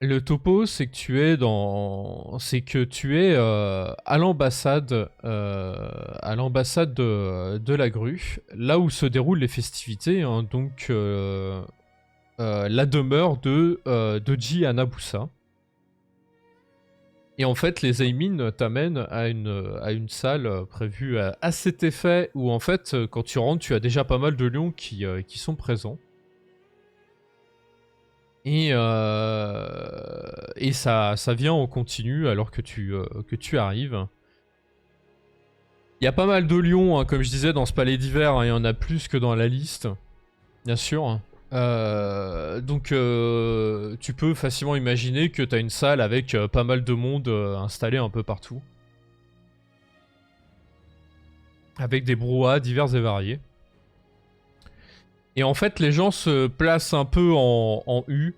Le topo, c'est que tu es dans, c'est que tu es à l'ambassade de la grue, là où se déroulent les festivités, hein, donc la demeure de Doji Anabusa. Et en fait, les Aimin t'amènent à une salle prévue à cet effet, où en fait, quand tu rentres, tu as déjà pas mal de lions qui sont présents. Et ça vient en continu alors que tu arrives. Il y a pas mal de lions, hein, comme je disais, dans ce palais d'hiver. Hein, il y en a plus que dans la liste, bien sûr. Donc tu peux facilement imaginer que tu as une salle avec pas mal de monde installé un peu partout. Avec des brouhahas divers et variés. Et en fait, les gens se placent un peu en U.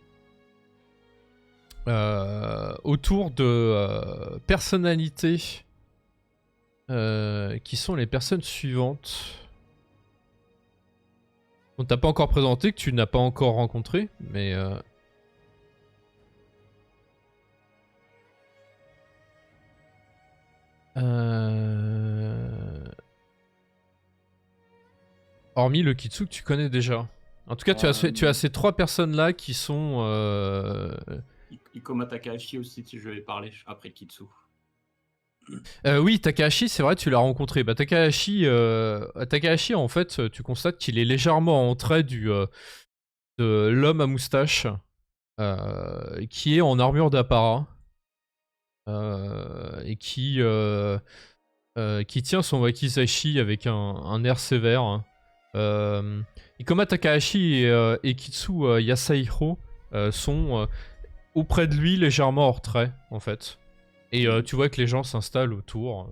Autour de personnalités qui sont les personnes suivantes. On t'a pas encore présenté, que tu n'as pas encore rencontré, mais... Hormis le Kitsu que tu connais déjà. En tout cas, tu as ces trois personnes-là qui sont... Ikoma Takahashi aussi, si je vais parler après Kitsu. oui, Takahashi, c'est vrai, tu l'as rencontré. Bah, Takahashi, en fait, tu constates qu'il est légèrement en trait de l'homme à moustache, qui est en armure d'apparat, et qui tient son wakizashi avec un air sévère. Ikoma Takahashi et Kitsu Yasahiro sont auprès de lui légèrement hors trait, en fait. Et tu vois que les gens s'installent autour.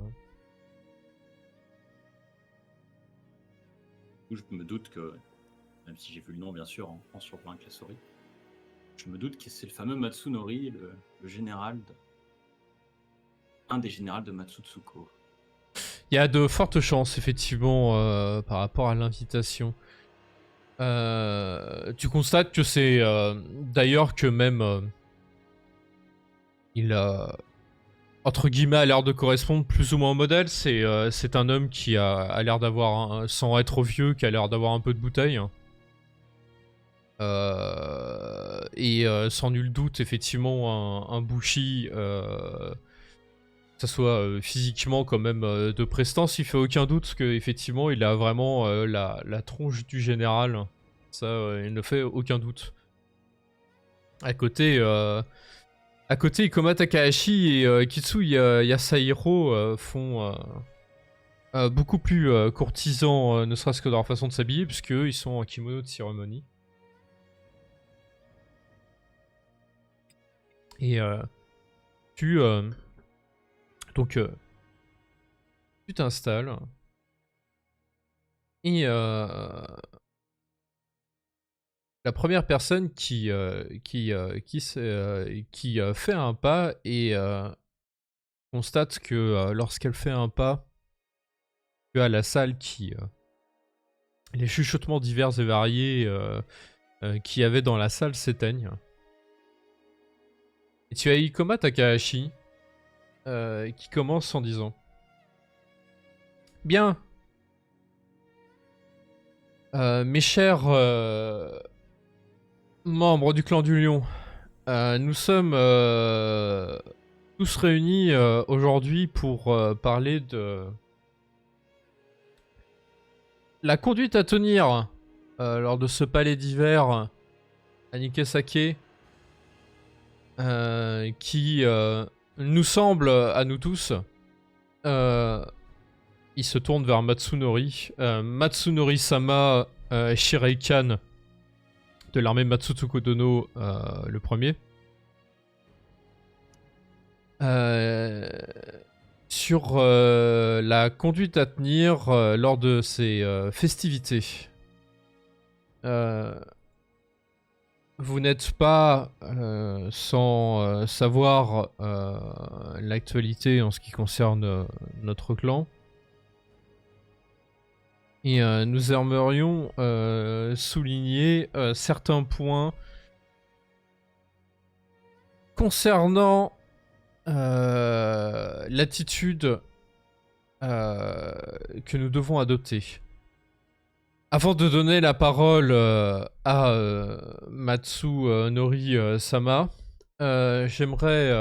Je me doute que, même si j'ai vu le nom bien sûr en surplan avec la souris, je me doute que c'est le fameux Matsunori, le général, un des généraux de Matsutsuko. Il y a de fortes chances, effectivement, par rapport à l'invitation. Tu constates que c'est d'ailleurs que même il a entre guillemets a l'air de correspondre plus ou moins au modèle. C'est un homme qui a l'air d'avoir, sans être vieux, qui a l'air d'avoir un peu de bouteille. Et sans nul doute, effectivement, un Bushi, que ça soit physiquement quand même de prestance, il fait aucun doute qu'effectivement il a vraiment la tronche du général. Ça, il ne fait aucun doute. À côté, Ikoma Takahashi et Kitsu Yasahiro font beaucoup plus courtisans, ne serait-ce que dans leur façon de s'habiller, puisqu'eux ils sont en kimono de cérémonie. Et tu donc tu t'installes et la première personne qui fait un pas et constate que lorsqu'elle fait un pas, tu as la salle qui les chuchotements divers et variés qu'il y avait dans la salle s'éteignent. Et tu as Ikoma Takahashi qui commence en disant: Bien, mes chers membres du clan du lion, nous sommes tous réunis aujourd'hui pour parler de la conduite à tenir lors de ce palais d'hiver à Nikesake, qui nous semble à nous tous. Il se tourne vers Matsunori. Matsunori-sama Shireikan de l'armée Matsutsuko Dono, le premier. Sur la conduite à tenir lors de ces festivités. Vous n'êtes pas sans savoir l'actualité en ce qui concerne notre clan. Et nous aimerions souligner certains points concernant l'attitude que nous devons adopter. Avant de donner la parole à Matsu Nori Sama, j'aimerais,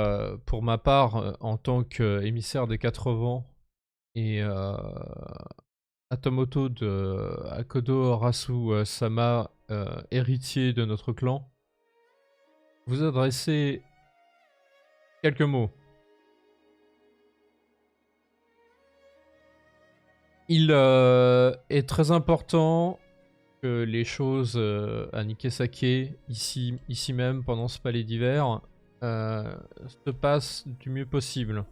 pour ma part, en tant qu'émissaire des 4 vents et Atomoto de Akodo Rasu Sama, héritier de notre clan, vous adresser quelques mots. Il est très important que les choses à Nikesake, ici même, pendant ce palais d'hiver, se passent du mieux possible.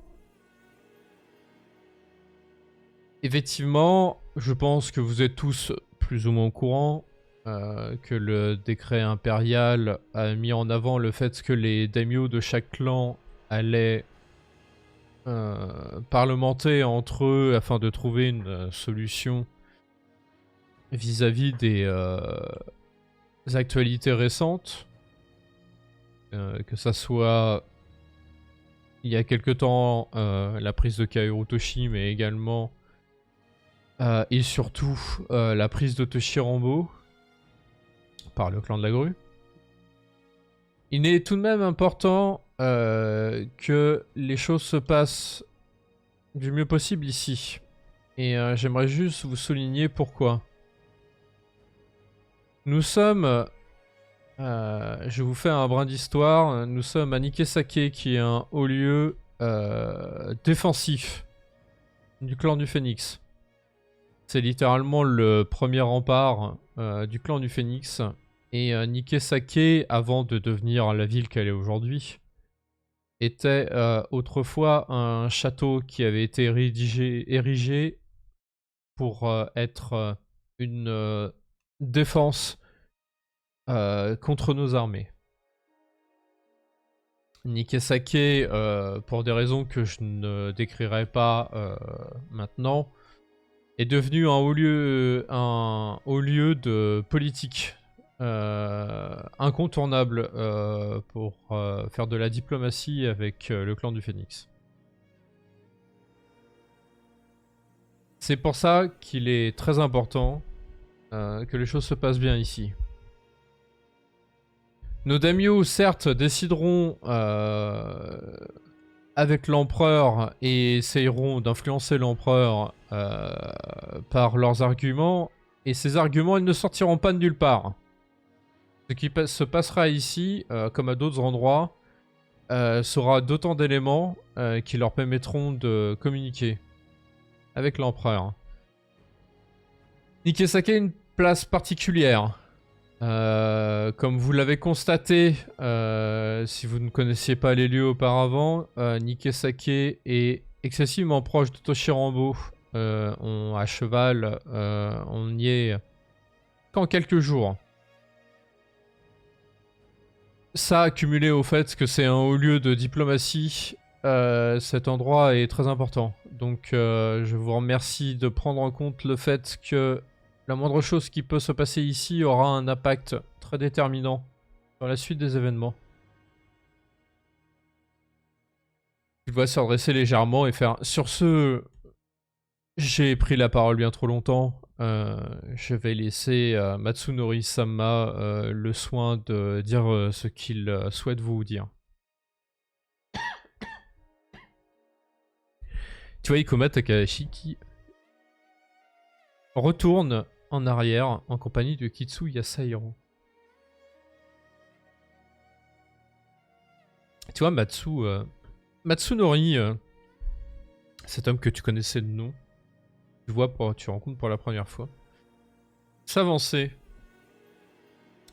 Effectivement, je pense que vous êtes tous plus ou moins au courant que le décret impérial a mis en avant le fait que les daimyo de chaque clan allaient parlementer entre eux afin de trouver une solution vis-à-vis des actualités récentes. Que ça soit il y a quelque temps la prise de Kaerutoshi, mais également et surtout la prise de Toshirambo par le clan de la grue. Il est tout de même important que les choses se passent du mieux possible ici. Et j'aimerais juste vous souligner pourquoi. Nous sommes... je vous fais un brin d'histoire. Nous sommes à Nikesake, qui est un haut lieu défensif du clan du Phénix. C'est littéralement le premier rempart du clan du Phénix. Et Nikesake, avant de devenir la ville qu'elle est aujourd'hui, était autrefois un château qui avait été érigé pour être une défense contre nos armées. Nikesake, pour des raisons que je ne décrirai pas maintenant, est devenu un haut lieu de politique incontournable pour faire de la diplomatie avec le clan du Phénix. C'est pour ça qu'il est très important que les choses se passent bien ici. Nos daimyo, certes, décideront avec l'empereur et essayeront d'influencer l'empereur par leurs arguments, et ces arguments, ils ne sortiront pas de nulle part. Ce qui se passera ici, comme à d'autres endroits, sera d'autant d'éléments qui leur permettront de communiquer avec l'empereur. Nikesake a une place particulière. Comme vous l'avez constaté, si vous ne connaissiez pas les lieux auparavant, Nikesake est excessivement proche de Toshirambo. À cheval, on y est qu'en quelques jours. Ça, accumulé au fait que c'est un haut lieu de diplomatie, cet endroit est très important. Donc je vous remercie de prendre en compte le fait que la moindre chose qui peut se passer ici aura un impact très déterminant dans la suite des événements. Il va se redresser légèrement et faire... Sur ce, j'ai pris la parole bien trop longtemps. Je vais laisser Matsunori Sama le soin de dire ce qu'il souhaite vous dire. Tu vois Ikoma Takahashi qui retourne en arrière en compagnie de Kitsu Yasahiro. Tu vois Matsunori, cet homme que tu connaissais de nom, tu rencontres pour la première fois, s'avancer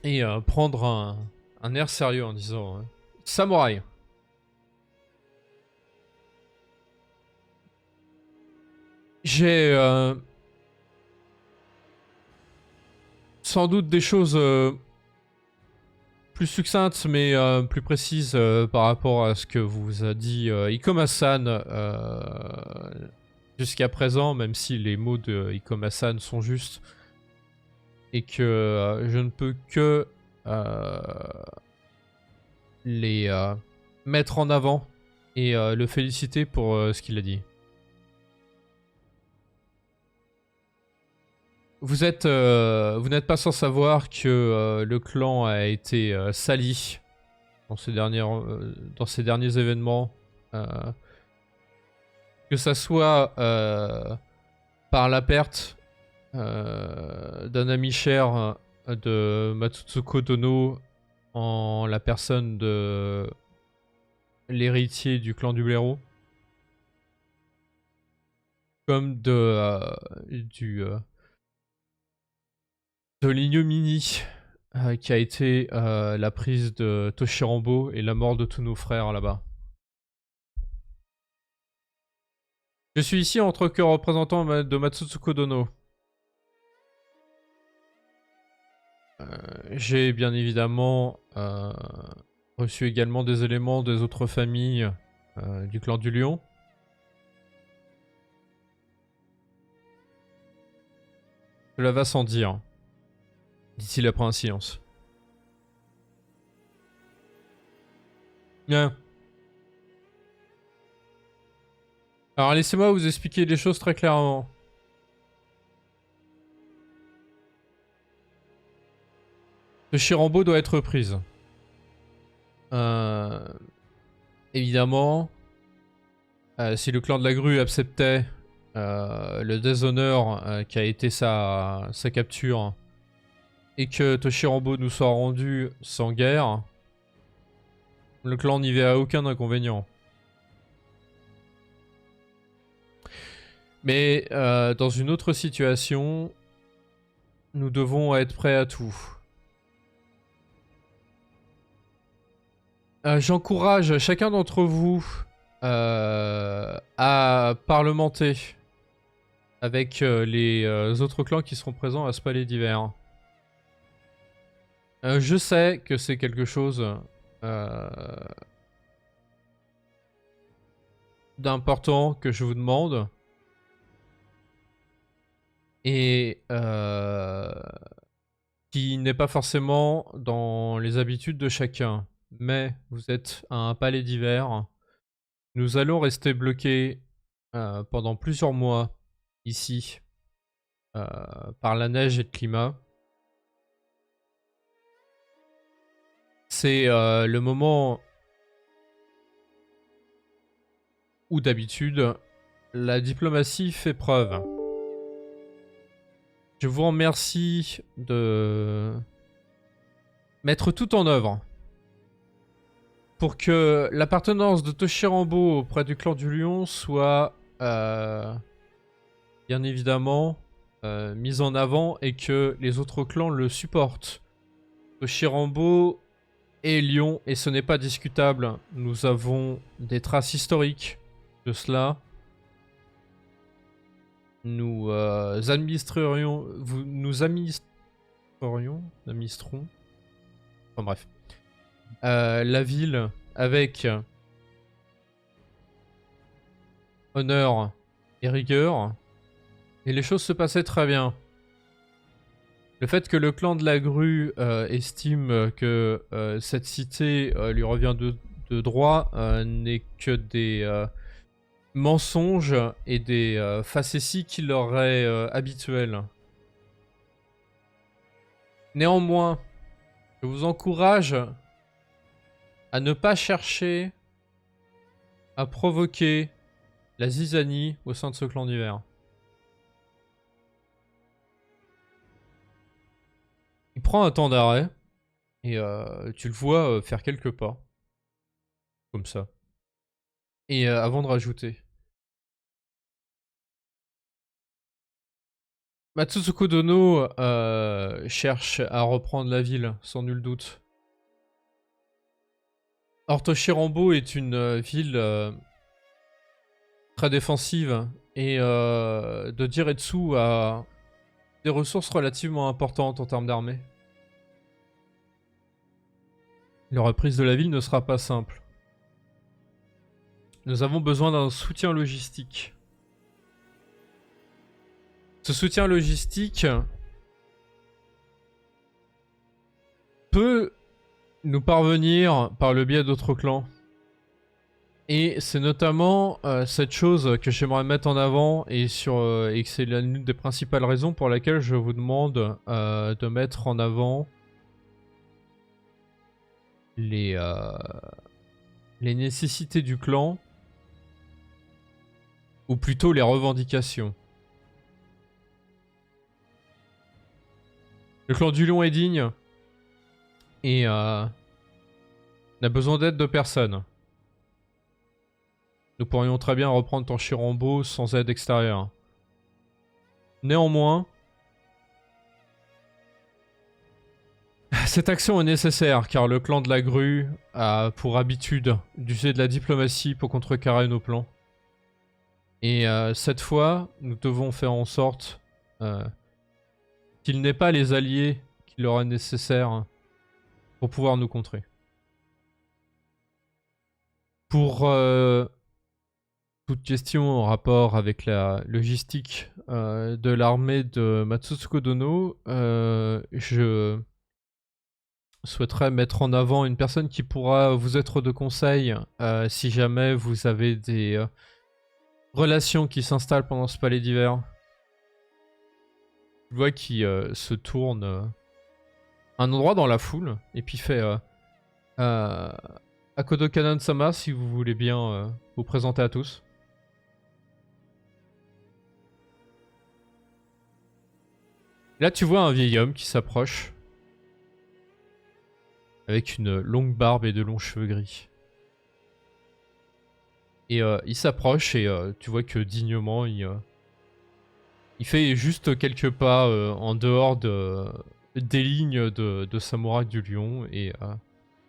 et prendre un air sérieux en disant Samouraï. J'ai sans doute des choses plus succinctes mais plus précises par rapport à ce que vous a dit Ikoma-san jusqu'à présent, même si les mots de Ikoma-san sont justes et que je ne peux que les mettre en avant et le féliciter pour ce qu'il a dit. Vous n'êtes pas sans savoir que le clan a été sali dans dans ces derniers événements. Que ça soit par la perte d'un ami cher de Matsutsuko Dono en la personne de l'héritier du clan du blaireau, comme de l'ignominie qui a été la prise de Toshirambo et la mort de tous nos frères là-bas. Je suis ici en tant que représentant de Matsutsuko Dono. J'ai bien évidemment reçu également des éléments des autres familles du clan du Lion. Cela va sans dire, dit-il après un silence. Bien. Alors laissez-moi vous expliquer les choses très clairement. Le Chirambo doit être prise. Évidemment, si le clan de la grue acceptait le déshonneur qui a été sa capture et que Toshirambo nous soit rendu sans guerre, le clan n'y verrait aucun inconvénient. Mais dans une autre situation, nous devons être prêts à tout. J'encourage chacun d'entre vous à parlementer avec les autres clans qui seront présents à ce palais d'hiver. Je sais que c'est quelque chose d'important que je vous demande. Et qui n'est pas forcément dans les habitudes de chacun. Mais vous êtes à un palais d'hiver. Nous allons rester bloqués pendant plusieurs mois ici par la neige et le climat. C'est le moment où d'habitude la diplomatie fait preuve. Je vous remercie de mettre tout en œuvre pour que l'appartenance de Toshirambo auprès du clan du Lion soit bien évidemment mise en avant et que les autres clans le supportent. Toshirambo est Lion et ce n'est pas discutable. Nous avons des traces historiques de cela. Nous administrerons, enfin bref, la ville avec honneur et rigueur, et les choses se passaient très bien. Le fait que le clan de la grue estime que cette cité lui revient de droit n'est que des mensonges et des facéties qui leur est habituel. Néanmoins, je vous encourage à ne pas chercher à provoquer la zizanie au sein de ce clan d'hiver. Il prend un temps d'arrêt et tu le vois faire quelques pas. Comme ça. Et avant de rajouter. Matsutsuko Dono cherche à reprendre la ville, sans nul doute. Or Toshirambo est une ville très défensive et de Jiretsu a des ressources relativement importantes en termes d'armée. La reprise de la ville ne sera pas simple. Nous avons besoin d'un soutien logistique. Ce soutien logistique peut nous parvenir par le biais d'autres clans. Et c'est notamment cette chose que j'aimerais mettre en avant et que c'est l'une des principales raisons pour laquelle je vous demande de mettre en avant les nécessités du clan, ou plutôt les revendications. Le clan du Lion est digne et n'a besoin d'aide de personne. Nous pourrions très bien reprendre Tanchirambo sans aide extérieure. Néanmoins, cette action est nécessaire car le clan de la grue a pour habitude d'user de la diplomatie pour contrecarrer nos plans. Et cette fois, nous devons faire en sorte qu'il n'ait pas les alliés qu'il leur est nécessaire pour pouvoir nous contrer. Pour toute question en rapport avec la logistique de l'armée de Matsutsuko Dono, je souhaiterais mettre en avant une personne qui pourra vous être de conseil si jamais vous avez des relations qui s'installent pendant ce palais d'hiver. Je vois qu'il se tourne à un endroit dans la foule et puis fait Akodo Kanan-sama, si vous voulez bien vous présenter à tous. Là, tu vois un vieil homme qui s'approche avec une longue barbe et de longs cheveux gris. Et il s'approche et tu vois que dignement, il fait juste quelques pas en dehors des lignes de samouraï du lion et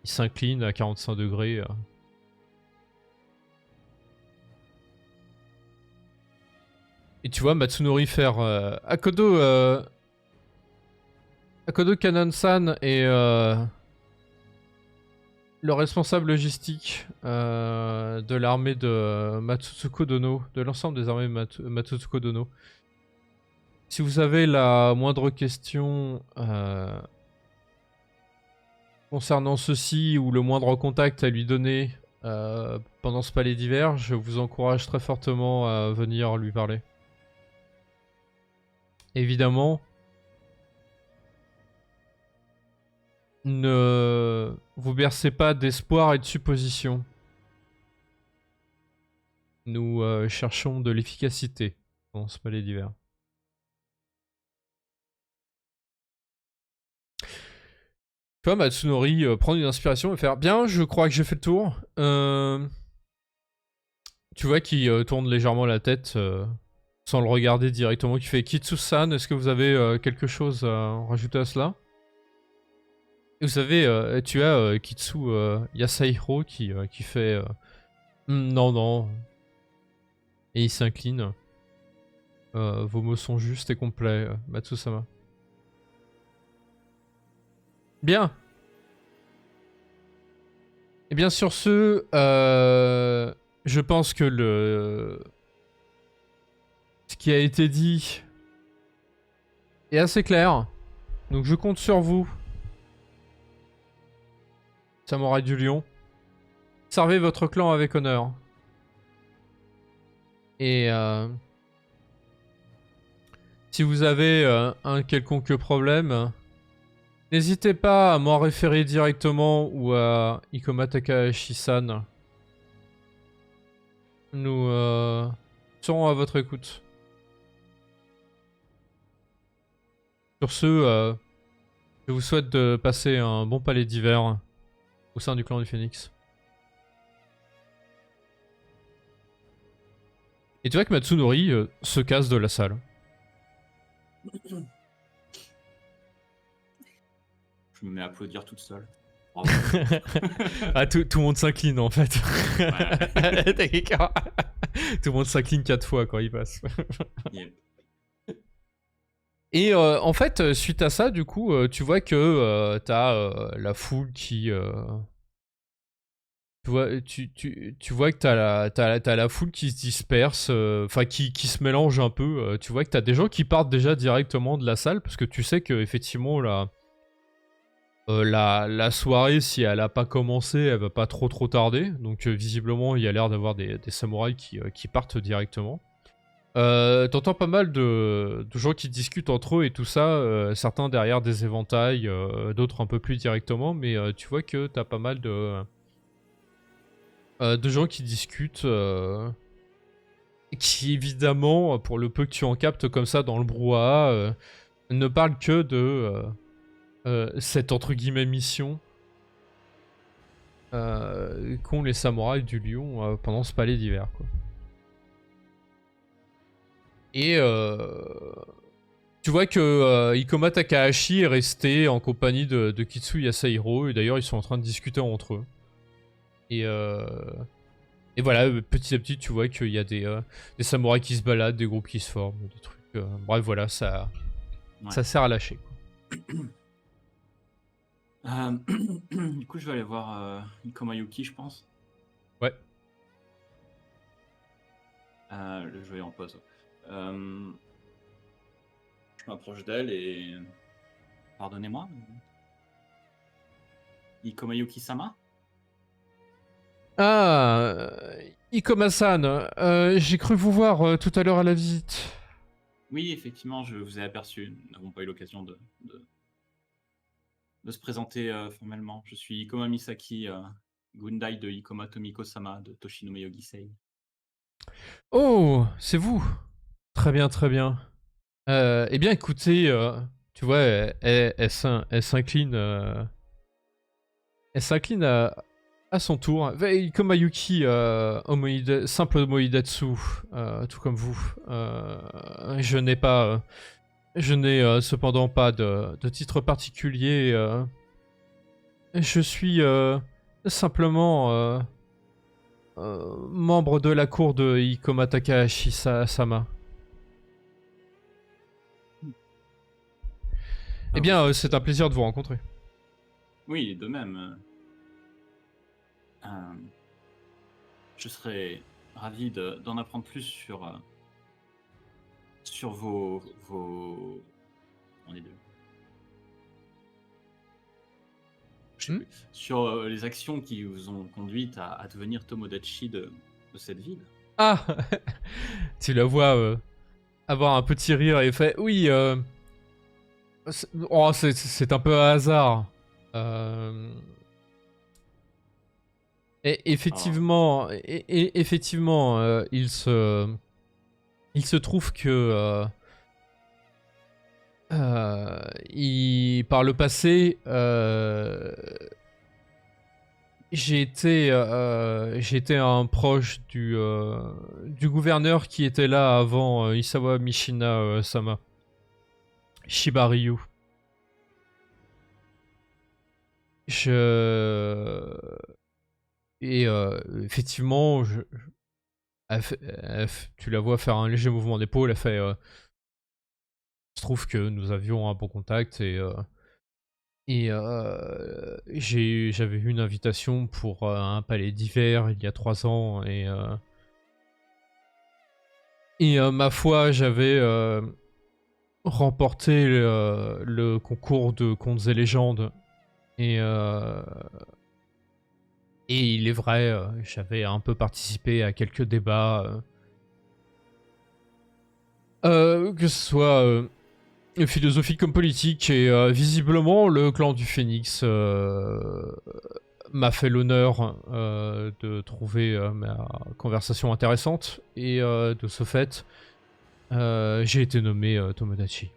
il s'incline à 45 degrés. Et tu vois Matsunori faire Akodo Kanan-san et le responsable logistique de l'armée de Matsutsuko Dono, de l'ensemble des armées Matsutsuko Dono. Si vous avez la moindre question concernant ceci ou le moindre contact à lui donner pendant ce palais d'hiver, je vous encourage très fortement à venir lui parler. Évidemment, ne vous bercez pas d'espoir et de suppositions. Nous cherchons de l'efficacité dans ce palais d'hiver. Tu vois Matsunori prendre une inspiration et faire bien, je crois que j'ai fait le tour. Tu vois qu'il tourne légèrement la tête sans le regarder directement, qui fait Kitsu-san, est-ce que vous avez quelque chose à rajouter à cela? Et vous savez, tu as Kitsu Yasahiro qui fait non, non. Et il s'incline. Vos mots sont justes et complets, Matsusama. Bien. Et bien sur ce, je pense que ce qui a été dit est assez clair. Donc je compte sur vous, Samouraï du Lion. Servez votre clan avec honneur. Et si vous avez un quelconque problème, n'hésitez pas à m'en référer directement ou à Ikoma Takahashi-san. Nous serons à votre écoute. Sur ce, je vous souhaite de passer un bon palais d'hiver au sein du clan du Phénix. Et tu vois que Matsunori se casse de la salle. Je me mets à applaudir toute seule. Ah, tout le monde s'incline en fait. Ouais. Tout le monde s'incline 4 fois quand il passe. Yep. Et en fait, suite à ça, du coup, tu vois que t'as la foule qui... Tu vois que t'as la foule qui se disperse, enfin qui se mélange un peu. Tu vois que t'as des gens qui partent déjà directement de la salle parce que tu sais que effectivement La soirée, si elle a pas commencé, elle va pas trop tarder. Donc visiblement, il y a l'air d'avoir des samouraïs qui partent directement. T'entends pas mal de gens qui discutent entre eux et tout ça, certains derrière des éventails, d'autres un peu plus directement, mais tu vois que t'as pas mal de gens qui discutent, qui évidemment, pour le peu que tu en captes comme ça dans le brouhaha, ne parlent que de cette entre guillemets mission qu'ont les samouraïs du lion pendant ce palais d'hiver, quoi. Et tu vois que Ikoma Takahashi est resté en compagnie de Kitsu Yasahiro, et d'ailleurs ils sont en train de discuter entre eux. Et, voilà, petit à petit tu vois qu'il y a des samouraïs qui se baladent, des groupes qui se forment, des trucs. Bref, voilà, ça Ouais. sert à lâcher, quoi. Du coup, je vais aller voir Ikoma Yuki, je pense. Ouais. Le jeu est en pause. Je m'approche d'elle et... Pardonnez-moi. Ikoma Yuki-sama? Ah, Ikoma-san, j'ai cru vous voir tout à l'heure à la visite. Oui, effectivement, je vous ai aperçu. Nous n'avons pas eu l'occasion de se présenter formellement. Je suis Ikoma Misaki, Gundai de Ikoma Tomiko-sama de Toshinome Yogisei. Oh, c'est vous. Très bien, très bien. Eh bien, écoutez, tu vois, elle s'incline, à son tour. Comme Ayuki, simple Moidatsu, tout comme vous. Je n'ai cependant pas de titre particulier. Je suis simplement membre de la cour de Ikoma Takahashi Sama. Eh bien, Vous c'est êtes, un plaisir de vous rencontrer. Oui, de même. Je serais ravi d'en apprendre plus sur vos... On est deux. Je sais Hmm. plus. Sur les actions qui vous ont conduite à devenir Tomodachi de cette ville. Ah Tu la vois avoir un petit rire et fait oui, c'est un peu un hasard. Euh, et Alors, effectivement, effectivement, il se trouve que par le passé, j'ai été un proche du gouverneur qui était là avant Isawa Mishina Sama, Shibaryu. Je Et effectivement, tu la vois faire un léger mouvement d'épaule. Elle fait il se trouve que nous avions un bon contact et j'avais eu une invitation pour un palais d'hiver il y a 3 ans et ma foi, j'avais remporté le concours de contes et légendes et et il est vrai, j'avais un peu participé à quelques débats, que ce soit philosophique comme politique, et visiblement le clan du Phénix m'a fait l'honneur de trouver ma conversation intéressante, et de ce fait, j'ai été nommé Tomodachi.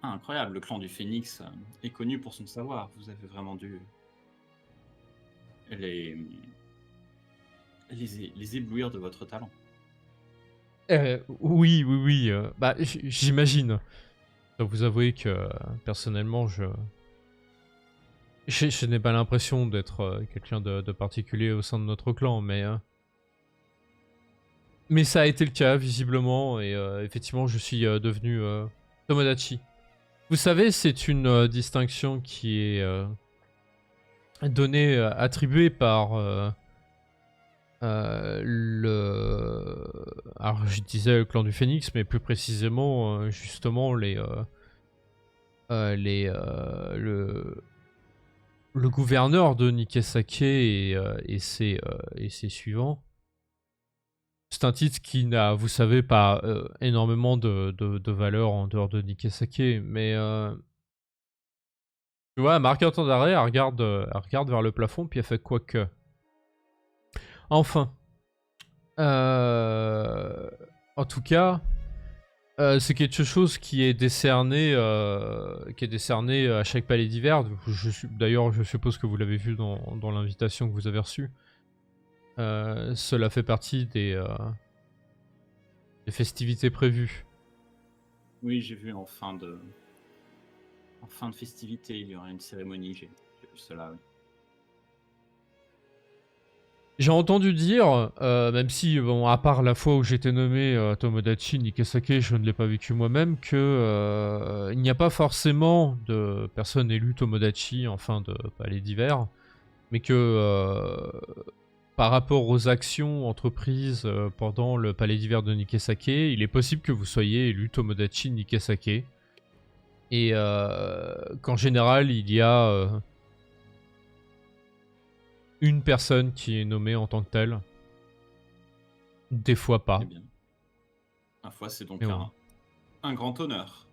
incroyable, le clan du Phénix est connu pour son savoir. Vous avez vraiment dû les, les éblouir de votre talent. Oui, oui, oui, bah j'imagine. Je dois vous avouer que personnellement, je n'ai pas l'impression d'être quelqu'un de particulier au sein de notre clan, mais ça a été le cas, visiblement, et effectivement, je suis devenu Tomodachi. Vous savez, c'est une distinction qui est donnée, attribuée par le... Alors, je disais le clan du Phénix, mais plus précisément, justement, le gouverneur de Nikesake et ses suivants. C'est un titre qui n'a, vous savez, pas énormément de valeur en dehors de Nikesake, mais tu vois, elle marque un temps d'arrêt, elle regarde vers le plafond, puis elle fait quoi que. Enfin. Euh, En tout cas, c'est quelque chose qui est décerné à chaque palais d'hiver. D'ailleurs, je suppose que vous l'avez vu dans l'invitation que vous avez reçue. Cela fait partie des festivités prévues. Oui, j'ai vu en fin de festivité, il y aura une cérémonie. J'ai vu cela, oui. J'ai entendu dire, même si, bon, à part la fois où j'étais nommé Tomodachi Nikesake, je ne l'ai pas vécu moi-même, que il n'y a pas forcément de personnes élues Tomodachi en fin de palais d'hiver, mais que par rapport aux actions entreprises pendant le palais d'hiver de Nikesake, il est possible que vous soyez élu Tomodachi Nikesake, et qu'en général, il y a une personne qui est nommée en tant que telle. Des fois Eh pas. bien, ma foi, c'est Mais donc bon. un grand honneur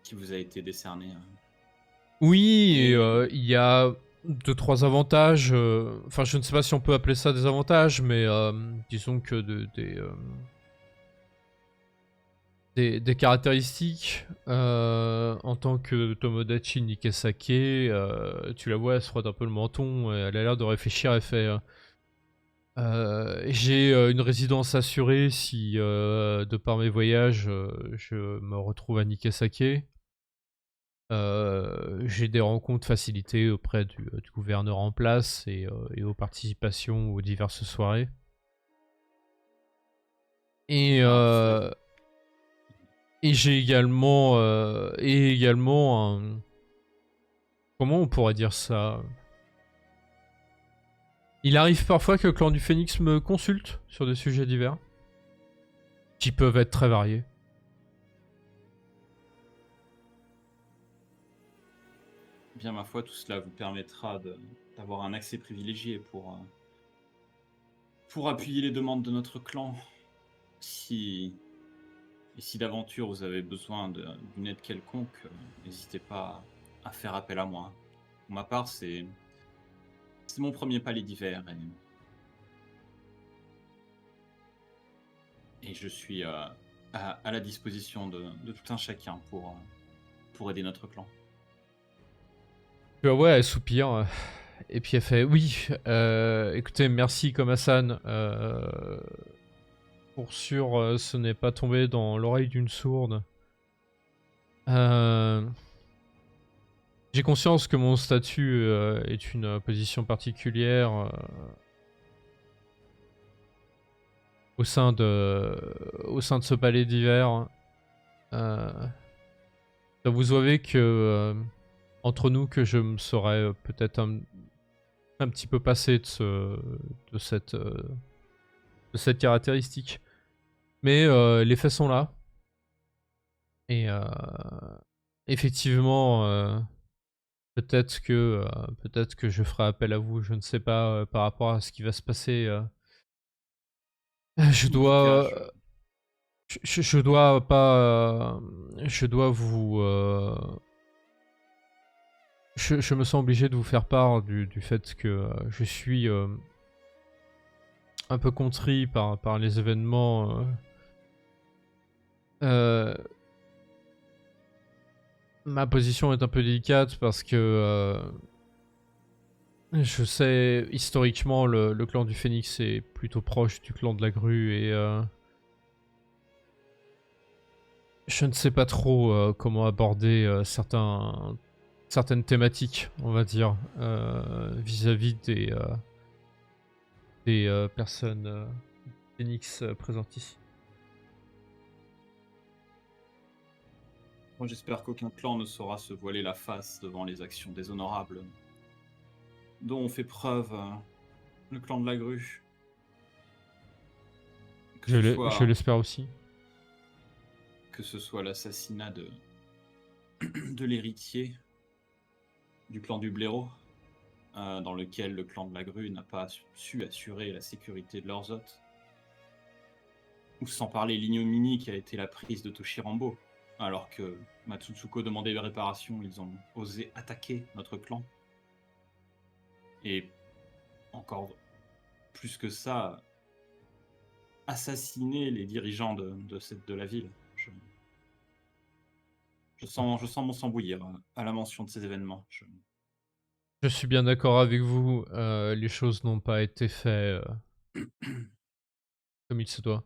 qui vous a été décerné. Oui, et Et il y a deux, trois avantages. Enfin, je ne sais pas si on peut appeler ça des avantages, mais disons que des caractéristiques. En tant que Tomodachi Nikesake, tu la vois, elle se frotte un peu le menton, et elle a l'air de réfléchir, elle fait... j'ai une résidence assurée si, de par mes voyages, je me retrouve à Nikesake. J'ai des rencontres facilitées auprès du gouverneur en place et aux participations aux diverses soirées. Et, parfait. euh, et j'ai également un... Comment on pourrait dire ça? Il arrive parfois que le clan du Phénix me consulte sur des sujets divers, qui peuvent être très variés. Bien, ma foi, tout cela vous permettra d'avoir un accès privilégié pour appuyer les demandes de notre clan. Si d'aventure vous avez besoin d'une aide quelconque, n'hésitez pas à faire appel à moi. Pour ma part, c'est mon premier palais d'hiver et je suis à la disposition de tout un chacun pour aider notre clan. Tu vois, ouais, elle soupire. Et puis elle fait oui, écoutez, merci Komasan. Pour sûr, ce n'est pas tombé dans l'oreille d'une sourde. Euh, J'ai conscience que mon statut est une position particulière au sein de ce palais d'hiver. Euh, vous savez que entre nous que je me serais peut-être un petit peu passé de cette caractéristique. Mais les faits sont là. Et effectivement, peut-être que je ferai appel à vous. Je ne sais pas par rapport à ce qui va se passer. Je En tout cas, dois, je dois pas, je dois vous, je me sens obligé de vous faire part du fait que je suis un peu contrit par les événements. Euh, Ma position est un peu délicate parce que je sais, historiquement, le clan du Phénix est plutôt proche du clan de la Grue et je ne sais pas trop comment aborder certaines thématiques, on va dire, vis-à-vis des personnes Phoenix présentes ici. moi, j'espère qu'aucun clan ne saura se voiler la face devant les actions déshonorables dont on fait preuve le clan de la Grue. Je l'espère aussi. Que ce soit l'assassinat de l'héritier du clan du blaireau, dans lequel le clan de la grue n'a pas su assurer la sécurité de leurs hôtes. Ou sans parler l'ignominie qui a été la prise de Toshirambo. Alors que Matsutsuko demandait des réparations, ils ont osé attaquer notre clan. Et encore plus que ça, assassiner les dirigeants de la ville. Je sens mon sang bouillir à la mention de ces événements. Je suis bien d'accord avec vous, les choses n'ont pas été faites comme il se doit.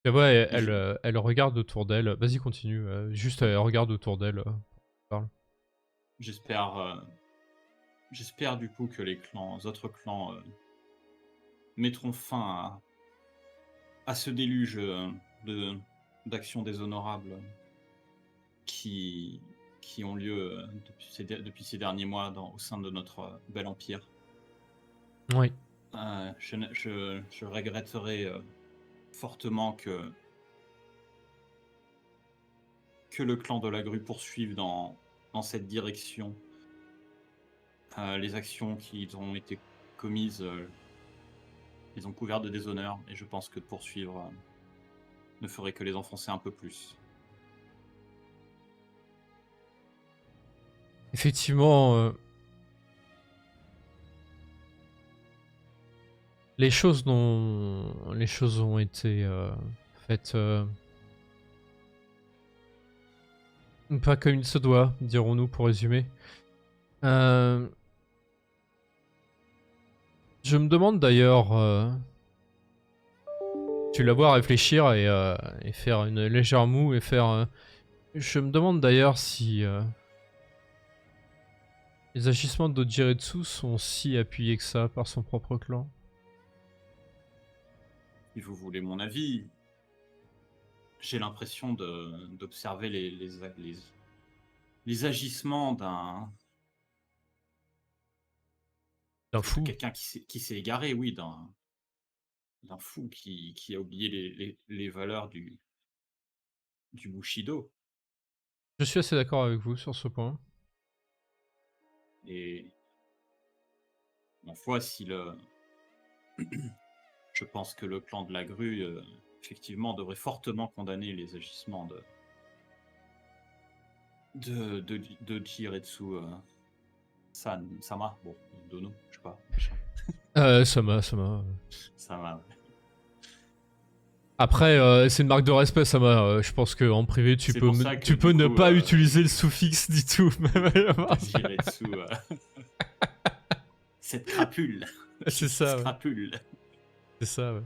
Et ouais, elle regarde autour d'elle. Vas-y, continue. Juste, elle regarde autour d'elle. Parle. J'espère du coup que les autres clans mettront fin à ce déluge d'actions déshonorables qui ont lieu depuis ces derniers mois au sein de notre bel empire. Oui. Je regretterai fortement que le clan de la grue poursuive dans cette direction. Les actions qui ont été commises, ils ont couvert de déshonneur, et je pense que de poursuivre ne ferait que les enfoncer un peu plus. Effectivement, les choses ont été faites pas comme il se doit, dirons-nous pour résumer. Je me demande d'ailleurs, tu la vois réfléchir et faire une légère moue et faire. Je me demande d'ailleurs si les agissements de Jiretsu sont si appuyés que ça par son propre clan. Si vous voulez mon avis, j'ai l'impression d'observer les agissements d'un Fou. quelqu'un qui s'est égaré, oui, d'un fou qui a oublié les valeurs du Bushido. Je suis assez d'accord avec vous sur ce point. Et ma foi, je pense que le clan de la grue, effectivement, devrait fortement condamner les agissements de Jiretsu Sama. Bon, Dono, je sais pas. Sama. Sama, ouais. Après, c'est une marque de respect, Sama. Je pense qu'en privé, tu peux ne pas utiliser le suffixe du tout. Jiretsu, cette crapule. C'est ça. Crapule. C'est ça, ouais.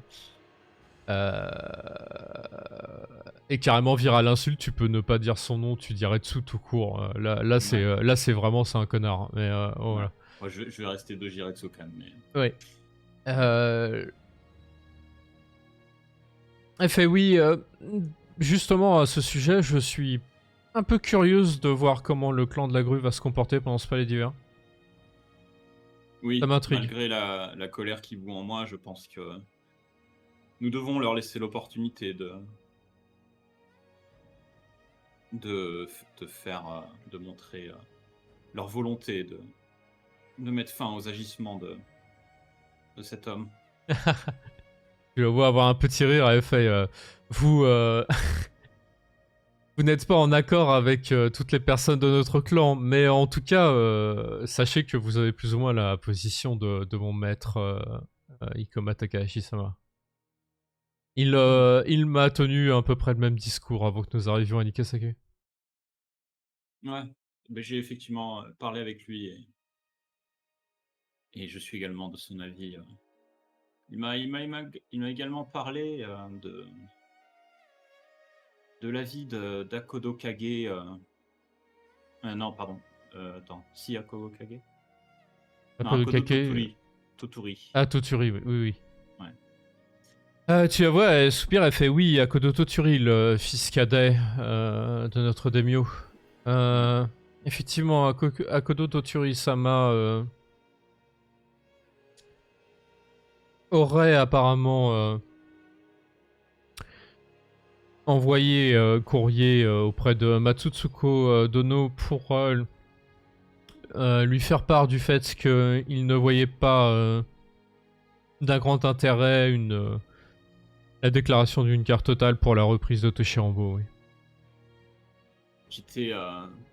Et carrément, viral l'insulte, tu peux ne pas dire son nom, tu dirais dessous tout court. Là, c'est vraiment, c'est un connard. Mais voilà. Ouais, je vais rester de Jiretsu quand même. Mais... Ouais. Fait oui, justement à ce sujet, je suis un peu curieuse de voir comment le clan de la grue va se comporter pendant ce palais d'hiver. Oui, ça m'intrigue. Malgré la colère qui bout en moi, je pense que nous devons leur laisser l'opportunité de montrer leur volonté de mettre fin aux agissements de cet homme. Tu le vois avoir un petit rire et fait vous vous n'êtes pas en accord avec toutes les personnes de notre clan, mais en tout cas sachez que vous avez plus ou moins la position de mon maître Ikoma Takahashi-sama. Il m'a tenu à peu près le même discours avant que nous arrivions à Nikasake. Ouais, ben, j'ai effectivement parlé avec lui et je suis également de son avis. Il m'a également parlé de l'avis d'Akodo Kage. Non, pardon. Attends, si Akodo Kage. Akodo Toturi. Ah, Toturi, oui. Ouais. Tu la vois, elle soupire, elle fait oui, Akodo Toturi, le fils cadet de notre daimyo. Effectivement, Akodo Toturi-sama aurait apparemment envoyé courrier auprès de Matsutsuko Dono pour lui faire part du fait qu'il ne voyait pas d'un grand intérêt la déclaration d'une carte totale pour la reprise de Toshirambo. Oui. J'étais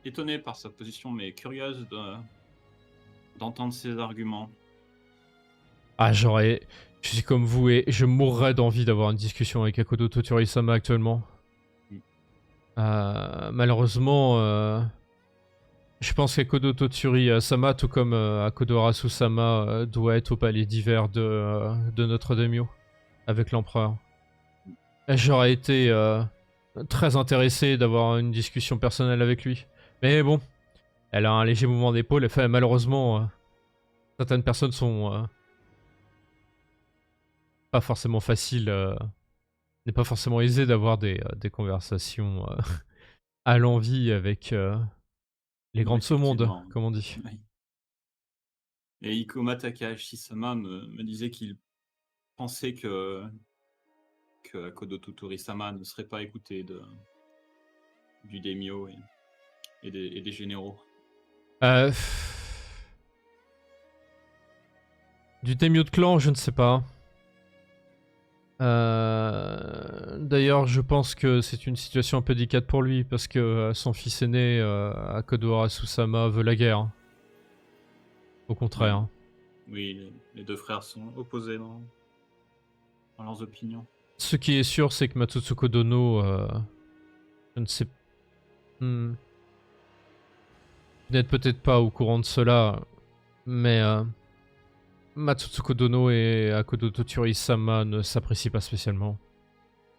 étonné par sa position, mais curieuse d'entendre ses arguments. Ah, je suis comme vous et je mourrais d'envie d'avoir une discussion avec Akodo Totori-sama actuellement. Malheureusement, je pense qu'Akodo Totori-sama, tout comme Akodo Arasu-sama, doit être au palais d'hiver de notre daimyo, avec l'empereur. J'aurais été très intéressé d'avoir une discussion personnelle avec lui. Mais bon, elle a un léger mouvement d'épaule. Enfin, malheureusement, certaines personnes sont pas forcément faciles. N'est pas forcément aisé d'avoir des conversations à l'envi avec les grands de ce monde, Effectivement. comme on dit. Oui. Et Ikoma Takahashi-sama me disait qu'il pensait que Akodo Totori-sama ne serait pas écouté du daimyo et des généraux. Euh, Du daimyo de clan, je ne sais pas. D'ailleurs, je pense que c'est une situation un peu délicate pour lui parce que son fils aîné, Akodo Arasu-sama, veut la guerre. Au contraire. Ouais. Oui, les deux frères sont opposés dans leurs opinions. Ce qui est sûr, c'est que Matsutsuko Dono, je ne sais, hmm, vous n'êtes peut-être pas au courant de cela, mais Matsutsuko Dono et Akodo Totori-sama ne s'apprécient pas spécialement.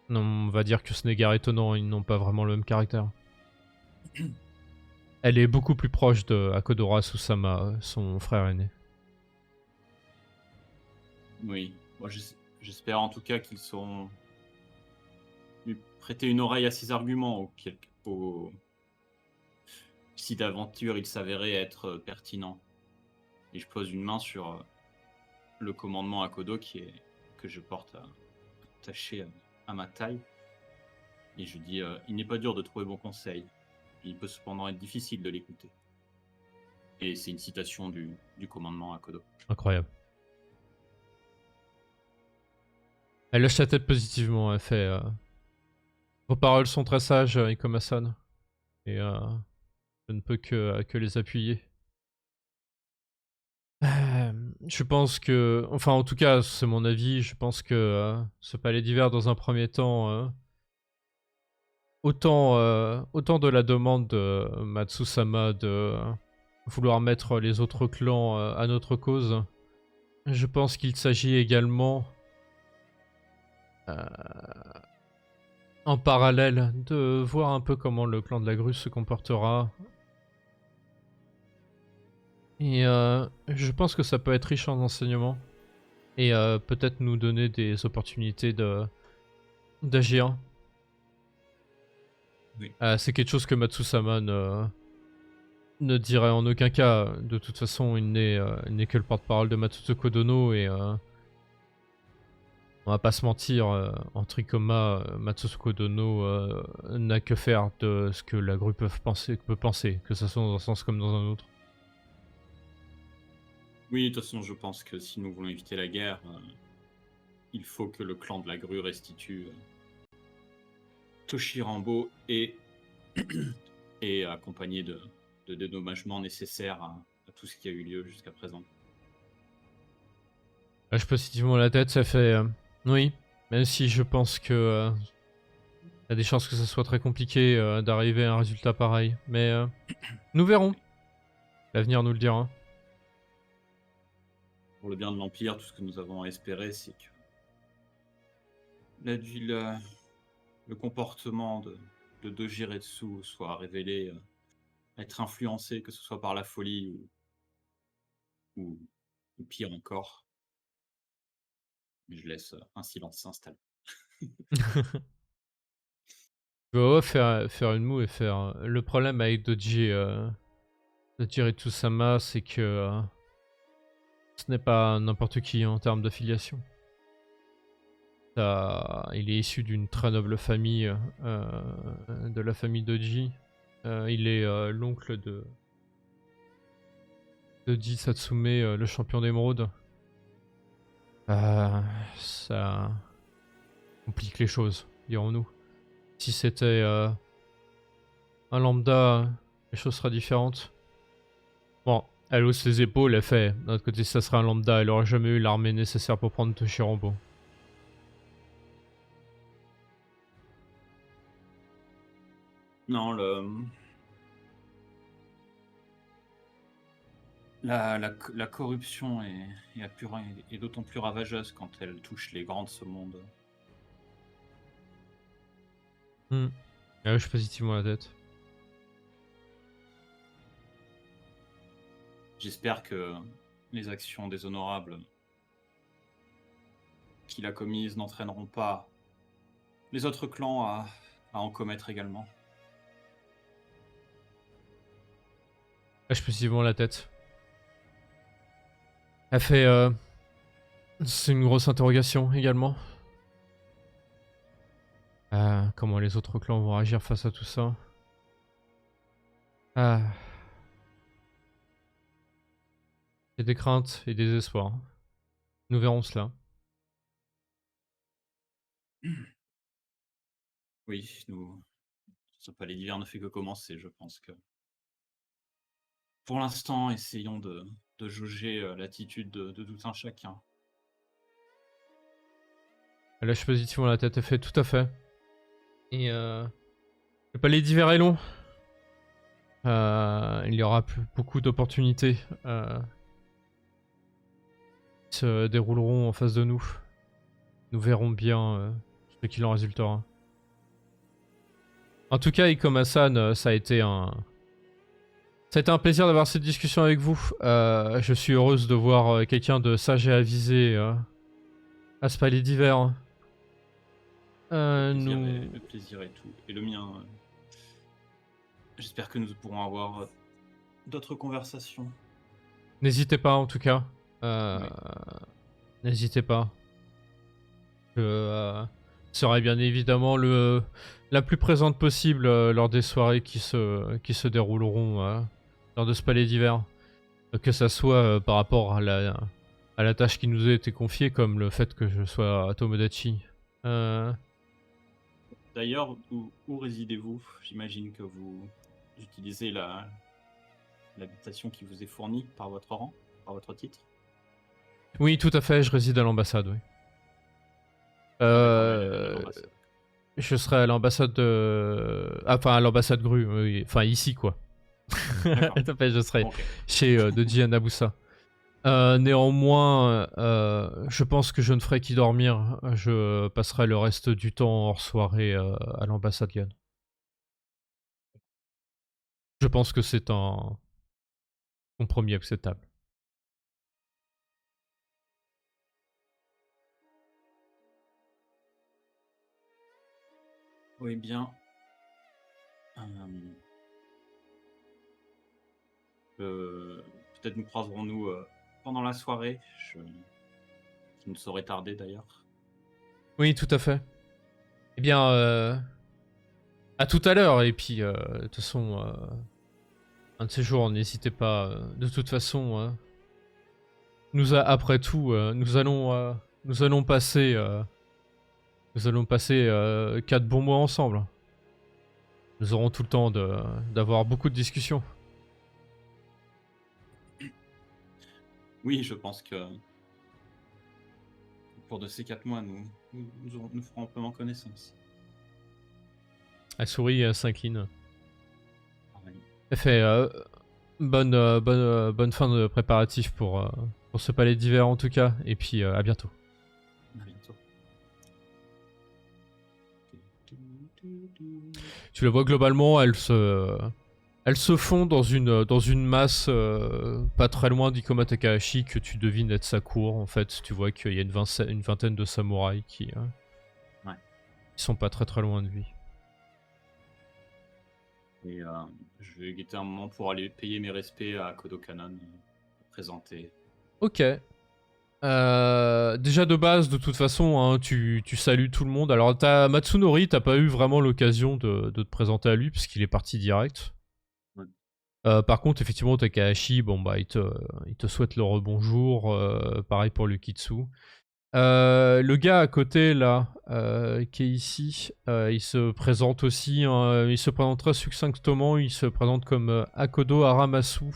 Non, on va dire que ce n'est guère étonnant, ils n'ont pas vraiment le même caractère. Elle est beaucoup plus proche de Akodo Arasu-sama, son frère aîné. Oui, moi j'espère en tout cas qu'ils sauront lui prêter une oreille à ses arguments si d'aventure il s'avérait être pertinent. Et je pose une main sur le commandement Akodo que je porte attaché à ma taille. Et je dis, il n'est pas dur de trouver bon conseil. Il peut cependant être difficile de l'écouter. Et c'est une citation du commandement Akodo. Incroyable. Elle lâche la tête positivement, elle fait vos paroles sont très sages, Ikoma-san. Et je ne peux que les appuyer. Je pense que... Enfin, en tout cas, c'est mon avis. Je pense que ce palais d'hiver, dans un premier temps... autant de la demande de Matsusama de vouloir mettre les autres clans à notre cause, je pense qu'il s'agit également... en parallèle, de voir un peu comment le clan de la grue se comportera. Et je pense que ça peut être riche en enseignements. Et peut-être nous donner des opportunités d'agir. Oui. C'est quelque chose que Matsusama ne dirait en aucun cas. De toute façon, il n'est que le porte-parole de Matsutsuko Dono et on va pas se mentir, entre Ikoma, Matsutsuko Dono n'a que faire de ce que la grue peut penser, que ce soit dans un sens comme dans un autre. Oui, de toute façon, je pense que si nous voulons éviter la guerre, il faut que le clan de la grue restitue Toshirambo et accompagné de dédommagements nécessaires à tout ce qui a eu lieu jusqu'à présent. Lâche positivement la tête, ça fait... oui, même si je pense que... y a des chances que ça soit très compliqué d'arriver à un résultat pareil. Mais nous verrons. L'avenir nous le dira. Pour le bien de l'Empire, tout ce que nous avons à espérer, c'est que le comportement de Dojiretsu soit révélé être influencé, que ce soit par la folie ou pire encore. Je laisse un silence s'installer. Je vais faire une moue et faire... le problème avec Dojiretsu-sama, c'est que ce n'est pas n'importe qui en termes d'affiliation. Il est issu d'une très noble famille, de la famille Doji. Il est l'oncle de Ji Satsume, le champion d'émeraude. Ça complique les choses, dirons-nous. Si c'était un lambda, les choses seraient différentes. Bon, elle hausse les épaules, elle fait. D'un autre côté, si ça serait un lambda, elle aurait jamais eu l'armée nécessaire pour prendre Toshirambo. Non, la corruption est d'autant plus ravageuse quand elle touche les grands de ce monde. Je suis positivement la tête. J'espère que les actions déshonorables qu'il a commises n'entraîneront pas les autres clans à en commettre également. Je suis positivement la tête. Elle fait... C'est une grosse interrogation également. Comment les autres clans vont réagir face à tout ça. Il y a des craintes et des espoirs. Nous verrons cela. Oui, ce palais d'hiver ne fait que commencer, je pense que. Pour l'instant, essayons de jauger l'attitude de tout un chacun. Elle lâche positivement la tête, elle fait tout à fait. Et le palais d'hiver est long. Il y aura beaucoup d'opportunités qui se dérouleront en face de nous. Nous verrons bien ce qu'il en résultera. En tout cas, Ikomasan, ça a été un plaisir d'avoir cette discussion avec vous. Je suis heureuse de voir quelqu'un de sage et avisé à ce palais d'hiver. Le plaisir est tout. Et le mien. J'espère que nous pourrons avoir d'autres conversations. N'hésitez pas en tout cas. Oui. N'hésitez pas. Je serai bien évidemment la plus présente possible lors des soirées qui se dérouleront lors de ce palais d'hiver. Que ça soit par rapport à la tâche qui nous a été confiée, comme le fait que je sois à Tomodachi. D'ailleurs, où résidez-vous? J'imagine que vous utilisez l'habitation qui vous est fournie par votre rang, par votre titre. Oui, tout à fait, je réside à l'ambassade, oui. Je serai à l'ambassade de... Enfin, à l'ambassade Grue, oui. Enfin, ici, quoi. Tout à fait, je serai chez Doji Anabusa. Néanmoins, je pense que je ne ferai qu'y dormir. Je passerai le reste du temps hors soirée à l'ambassade Yann. Je pense que c'est un compromis acceptable. Oui, bien. Peut-être nous croiserons-nous pendant la soirée. Qui ne saurait tarder d'ailleurs. Oui, tout à fait. Eh bien, à tout à l'heure. Et puis, de toute façon, un de ces jours, n'hésitez pas. De toute façon, après tout, nous allons passer 4 bons mois ensemble. Nous aurons tout le temps d'avoir beaucoup de discussions. Oui, je pense que pour de ces 4 mois, nous ferons amplement connaissance. Elle sourit et s'incline. Pareil. Elle fait bonne fin de préparatif pour ce palais d'hiver en tout cas. Et puis à bientôt. À bientôt. Tu la vois globalement, elle se fond dans une masse pas très loin d'Ikoma Takahashi que tu devines être sa cour. En fait, tu vois qu'il y a une vingtaine de samouraïs qui sont pas très très loin de lui. Et je vais guetter un moment pour aller payer mes respects à Kodokanon, présenter. Ok. Déjà de base, de toute façon, hein, tu salues tout le monde. Alors, Matsunori, t'as pas eu vraiment l'occasion de te présenter à lui, puisqu'il est parti direct. Ouais. Par contre, effectivement, Takahashi, bon, bah, il te souhaite le rebonjour. Pareil pour Lukitsu. Le gars à côté, là, qui est ici, il se présente aussi. Hein, il se présente très succinctement. Il se présente comme Akodo Aramasu.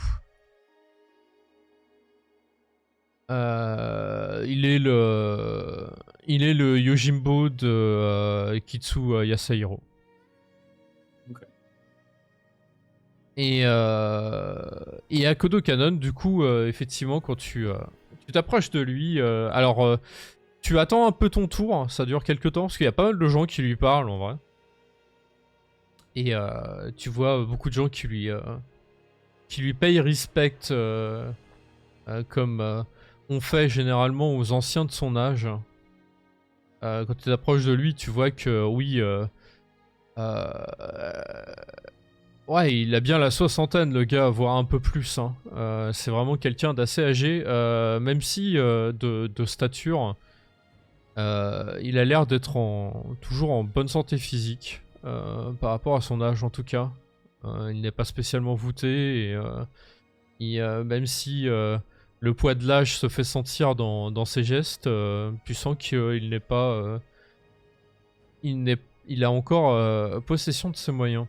Il est le Yojimbo de Kitsu Yasahiro. Ok. Et Akodo Kanon, du coup, effectivement, quand tu t'approches de lui, tu attends un peu ton tour, hein, ça dure quelques temps, parce qu'il y a pas mal de gens qui lui parlent en vrai. Et tu vois beaucoup de gens qui lui payent respect, comme on fait généralement aux anciens de son âge. Quand tu t'approches de lui, tu vois que oui, euh, ouais, il a bien la soixantaine, le gars, voire un peu plus. Hein. C'est vraiment quelqu'un d'assez âgé, même si de stature, il a l'air d'être toujours en bonne santé physique, par rapport à son âge en tout cas. Il n'est pas spécialement voûté, et même si le poids de l'âge se fait sentir dans ses gestes, tu sens qu'il n'est pas... il a encore possession de ses moyens. En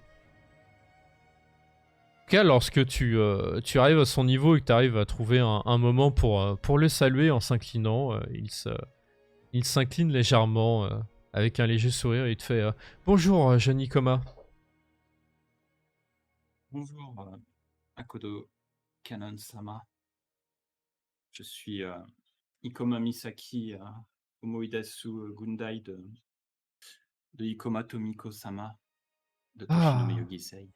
tout cas, lorsque tu arrives à son niveau et que tu arrives à trouver un moment pour le saluer en s'inclinant, il s'incline légèrement avec un léger sourire et il te fait bonjour, Johnny Coma. Bonjour, Akodo Kanon-sama. Je suis Ikoma Misaki, Omoidasu Gundai de Ikoma Tomiko-sama de Toshinome Ah, Yogisei.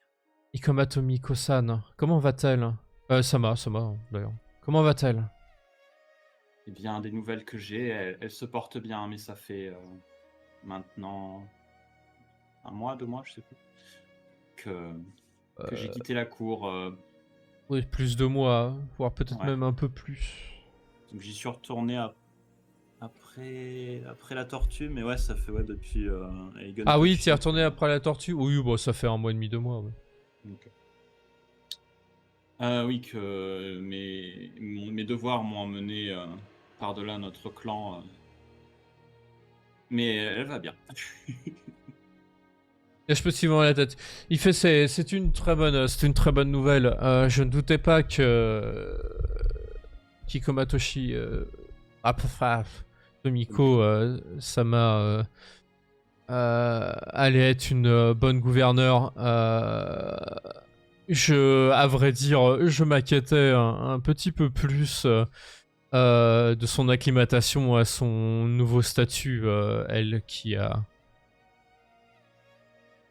Ikoma Tomiko-san, comment va-t-elle Sama, d'ailleurs. Comment va-t-elle? Eh bien, des nouvelles que j'ai, elle se porte bien, mais ça fait maintenant un mois, 2 mois, je sais plus, que j'ai quitté la cour. Oui, plus de moi, voire peut-être Ouais. même un peu plus. Donc j'y suis retourné après la tortue, mais ouais, ça fait depuis Eigen Ah oui, t'y es Toshi. retourné après la tortue? Oui, bon, ça fait un mois et demi, 2 mois. Ouais. Donc, oui, que mes devoirs m'ont emmené par-delà notre clan. Mais elle va bien. Et je peux suivre dans la tête. Il fait, c'est une très bonne nouvelle. Je ne doutais pas que Kikomatoshi, Tomiko, Sama, allait être une bonne gouverneure. À vrai dire, je m'inquiétais un petit peu plus de son acclimatation à son nouveau statut, elle qui a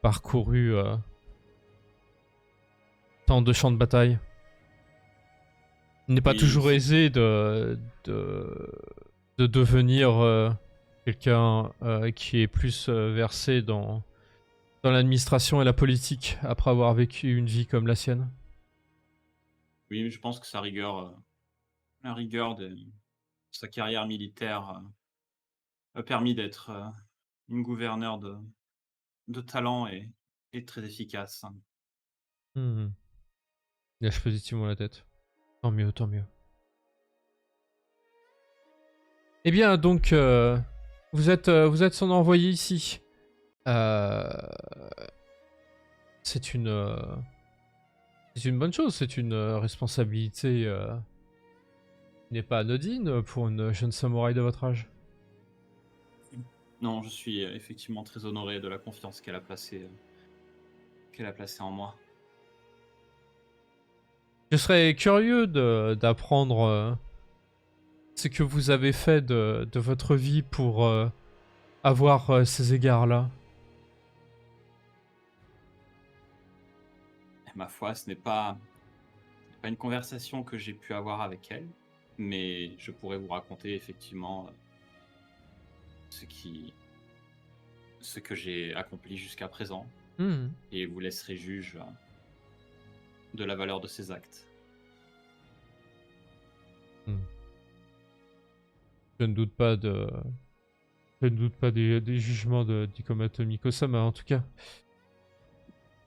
parcouru tant de champs de bataille. Il n'est pas Oui, toujours aisé de devenir quelqu'un qui est plus versé dans l'administration et la politique après avoir vécu une vie comme la sienne. oui, mais je pense que la rigueur de sa carrière militaire a permis d'être une gouverneure de talent et très efficace. Hmm. Il lâche positivement la tête. Tant mieux, tant mieux. Eh bien, donc, vous êtes son envoyé ici. Euh, c'est une, euh, c'est une bonne chose. C'est une responsabilité qui n'est pas anodine pour une jeune samouraï de votre âge. Non, je suis effectivement très honoré de la confiance qu'elle a placée en moi. Je serais curieux d'apprendre ce que vous avez fait de votre vie pour avoir ces égards-là. Et ma foi, ce n'est pas une conversation que j'ai pu avoir avec elle, mais je pourrais vous raconter effectivement ce qui, ce que j'ai accompli jusqu'à présent, Hmm. et vous laisserez juge de la valeur de ces actes. Hmm. Je ne doute pas de... Je ne doute pas des jugements d'Ikomato Miko-sama, en tout cas.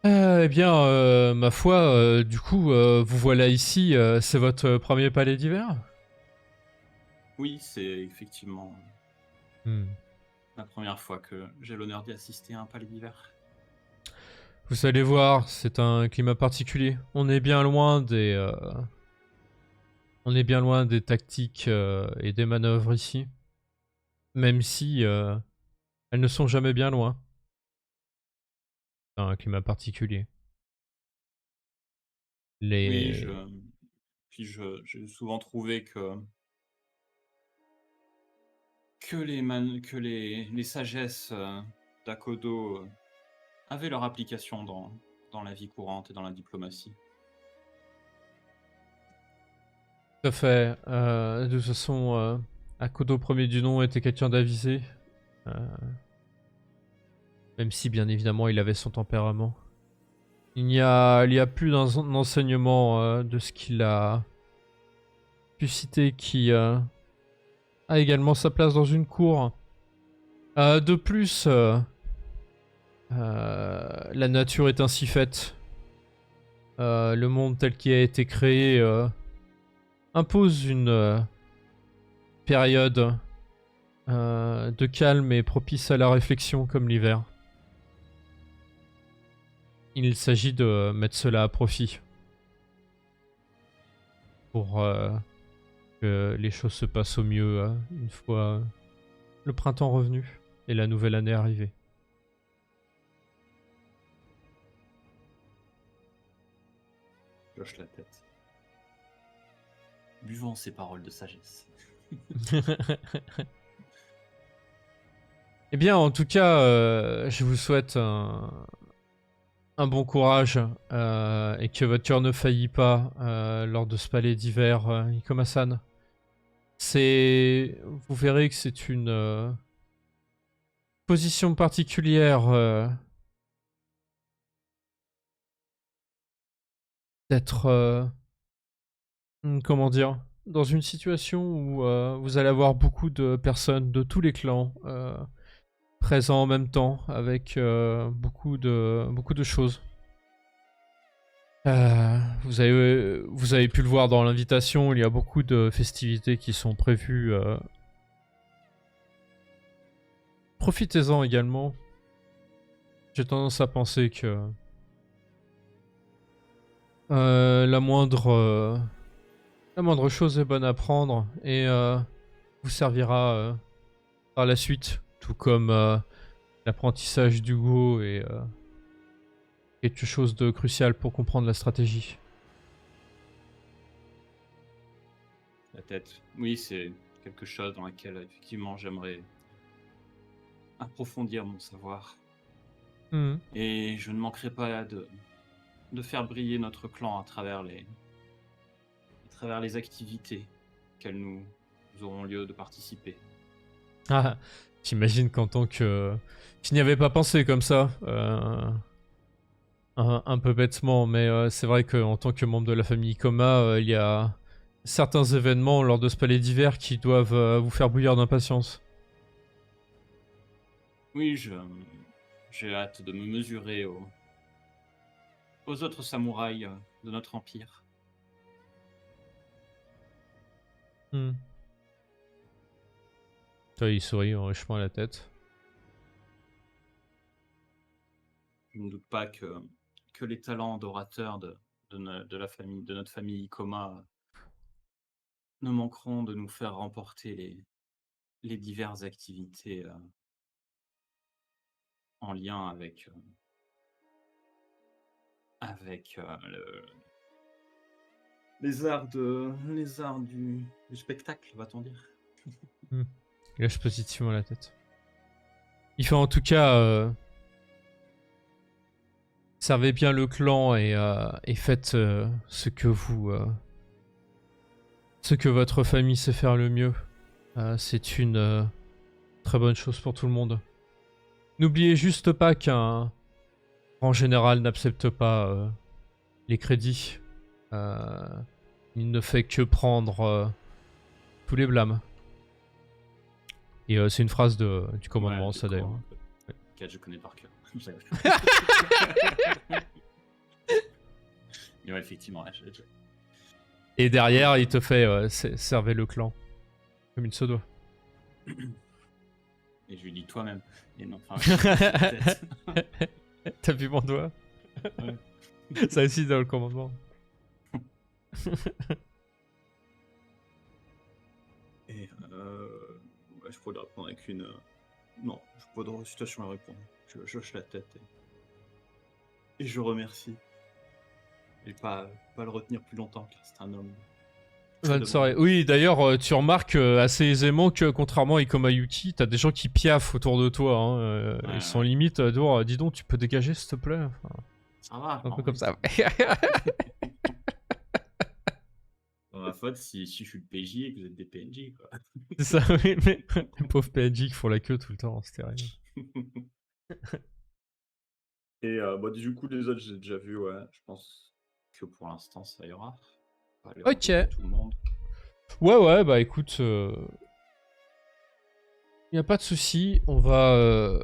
Eh bien, ma foi, du coup, vous voilà ici. C'est votre premier palais d'hiver? Oui, c'est effectivement Hmm. la première fois que j'ai l'honneur d'y assister à un palais d'hiver. Vous allez voir, c'est un climat particulier. On est bien loin des tactiques et des manœuvres ici. Même si elles ne sont jamais bien loin. C'est un climat particulier. Oui, Les... j'ai souvent trouvé que les sagesses d'Akodo avaient leur application dans la vie courante et dans la diplomatie. Tout à fait. De toute façon, Akodo premier du nom était quelqu'un d'avisé. Euh, Même si, bien évidemment, il avait son tempérament. Il y a plus d'un enseignement de ce qu'il a pu citer qui a également sa place dans une cour. De plus, la nature est ainsi faite. Le monde tel qu'il a été créé impose une période de calme et propice à la réflexion comme l'hiver. Il s'agit de mettre cela à profit pour que les choses se passent au mieux une fois le printemps revenu et la nouvelle année arrivée. Je hoche la tête. Buvons ces paroles de sagesse. Eh bien, en tout cas, je vous souhaite un bon courage et que votre cœur ne faillit pas lors de ce palais d'hiver, Ikoma-san. Vous verrez que c'est une position particulière d'être, comment dire, dans une situation où vous allez avoir beaucoup de personnes de tous les clans présents en même temps avec beaucoup de choses. Vous avez pu le voir dans l'invitation, il y a beaucoup de festivités qui sont prévues. Profitez-en également. J'ai tendance à penser que la moindre chose est bonne à prendre et vous servira par la suite, tout comme l'apprentissage du Go est quelque chose de crucial pour comprendre la stratégie. La tête. Oui, c'est quelque chose dans laquelle effectivement j'aimerais approfondir mon savoir. Mhm. Et je ne manquerai pas de faire briller notre clan à travers les activités auxquelles nous aurons lieu de participer. Ah, j'imagine qu'en tant que... Je n'y avais pas pensé comme ça, un peu bêtement, mais c'est vrai qu'en tant que membre de la famille Ikoma, il y a certains événements lors de ce palais d'hiver qui doivent vous faire bouillir d'impatience. Oui, j'ai hâte de me mesurer aux autres samouraïs de notre empire. Hmm. Toi, il sourit en hochant la tête. Je ne doute pas que les talents d'orateur de notre famille Ikoma ne manqueront de nous faire remporter les diverses activités en lien avec les arts du spectacle, va-t-on dire. Hmm. Il lâche positivement la tête. Il fait en tout cas... servez bien le clan et faites ce que votre famille sait faire le mieux. C'est une très bonne chose pour tout le monde. N'oubliez juste pas qu'un grand général n'accepte pas les crédits. Il ne fait que prendre tous les blâmes. Et c'est une phrase du commandement, Ouais, ça d'ailleurs. Je connais par cœur. Mais ouais, effectivement, ouais, Et derrière, il te fait servez le clan. Comme il se doit. Et je lui dis toi-même. Et non, enfin, T'as vu mon doigt? ouais. Ça aussi dans le commandement. Et ouais, je pourrais répondre avec une. Non, je peux pas de récitation à répondre. Je hoche la tête et je remercie. Et pas le retenir plus longtemps car c'est un homme. Très Bonne de soirée. bonne Oui, d'ailleurs, tu remarques assez aisément que contrairement à Ikoma Yuki, t'as des gens qui piaffent autour de toi. Hein, Ouais, ils sont ouais. limite dehors. Dis donc, tu peux dégager s'il te plaît. Enfin, Ça va, un peu non, comme oui, ça. pas ma faute si je suis le PJ et que vous êtes des PNJ, quoi. C'est ça, oui, mais les pauvres PNJ qui font la queue tout le temps, c'est terrible. Et bah, du coup, les autres, j'ai déjà vu, ouais. Je pense que pour l'instant, ça ira. On va aller Ok. rencontrer tout le monde. Ouais, bah écoute, y a pas de souci. On va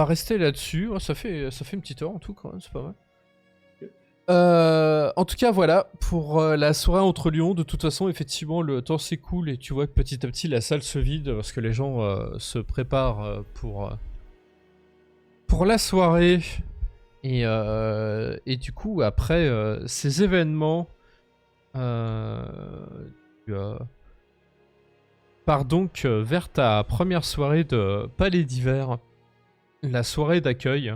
rester là-dessus. Oh, ça fait une petite heure en tout quand même, c'est pas mal. En tout cas, voilà, pour la soirée entre Lyon, de toute façon, effectivement, le temps s'écoule et tu vois que petit à petit la salle se vide parce que les gens se préparent pour la soirée. Et du coup, après ces événements, euh, tu pars donc vers ta première soirée de Palais d'hiver, la soirée d'accueil.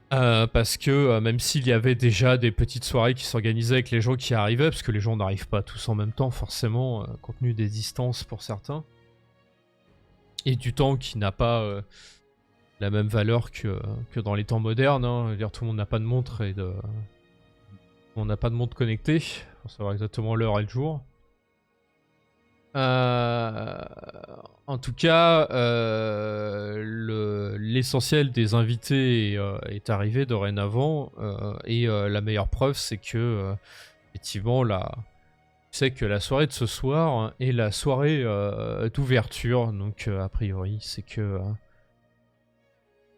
Parce que même s'il y avait déjà des petites soirées qui s'organisaient avec les gens qui arrivaient, parce que les gens n'arrivent pas tous en même temps forcément, compte tenu des distances pour certains, et du temps qui n'a pas la même valeur que dans les temps modernes. Hein. Je veux dire, tout le monde n'a pas de montre on n'a pas de montre connectée pour savoir exactement l'heure et le jour. En tout cas, l'essentiel des invités est arrivé dorénavant. Et la meilleure preuve, c'est que, effectivement, tu sais que la soirée de ce soir est la soirée d'ouverture. Donc, a priori, c'est que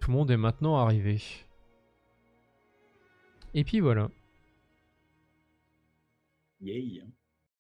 tout le monde est maintenant arrivé. Et puis voilà. Yay.